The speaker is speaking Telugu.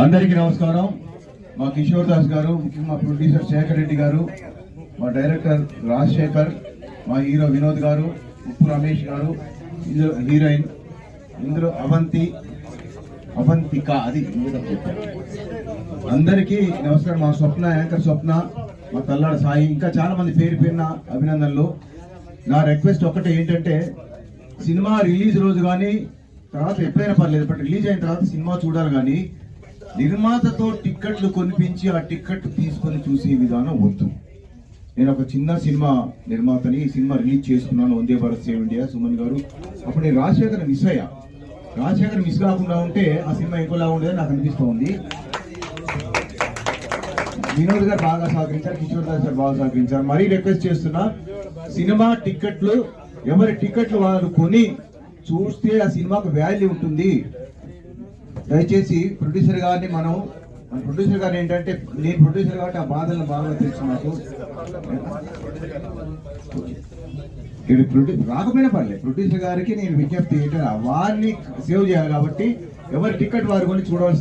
అందరికీ నమస్కారం. మా కిషోర్ దాస్ గారు, ముఖ్యంగా మా ప్రొడ్యూసర్ శేఖర్ రెడ్డి గారు, మా డైరెక్టర్ రాజశేఖర్, మా హీరో వినోద్ గారు, ఉప్పు రమేష్ గారు, హీరోయిన్ ఇందులో అవంతిక అది అందరికీ నమస్కారం. మా స్వప్న యాంకర్ స్వప్న, మా తల్లాడ సాయి, ఇంకా చాలా మంది పేరు పేరున అభినందనలు. నా రిక్వెస్ట్ ఒకటే ఏంటంటే, సినిమా రిలీజ్ రోజు కానీ తర్వాత ఎప్పుడైనా పర్లేదు, బట్ రిలీజ్ అయిన తర్వాత సినిమా చూడాలి కానీ నిర్మాతతో టిక్కెట్లు కొనిపించి ఆ టిక్కెట్ తీసుకొని చూసే విధానం వద్దు. నేను ఒక చిన్న సినిమా నిర్మాతని, ఈ సినిమా రిలీజ్ చేసుకున్నాను, వందే భారత్ సేవ్ ఇండియా సుమన్ గారు. అప్పుడు నేను రాజశేఖర్ మిస్ అయ్యా. రాజశేఖర్ మిస్ కాకుండా ఉంటే ఆ సినిమా ఇంకోలా ఉండేది నాకు అనిపిస్తూ ఉంది. వినోద్ గారు బాగా సహకరించారు, కిషోర్ దాస్ గారు బాగా సహకరించారు. మరీ రిక్వెస్ట్ చేస్తున్నా, సినిమా టిక్కెట్లు ఎవరి టిక్కెట్లు వాళ్ళు కొని చూస్తే ఆ సినిమాకు వాల్యూ ఉంటుంది. దయచేసి ప్రొడ్యూసర్ గారిని మన ప్రొడ్యూసర్ గారు ఏంటంటే, నేను ప్రొడ్యూసర్ కాబట్టి ఆ బాధలను బాగా తెలుసు నాకు. రాకపోయినా పర్లేదు, ప్రొడ్యూసర్ గారికి నేను విజ్ఞప్తి ఏంటంటే వారిని సేవ్ చేయాలి కాబట్టి ఎవరి టికెట్ వారు కొని చూడవలసి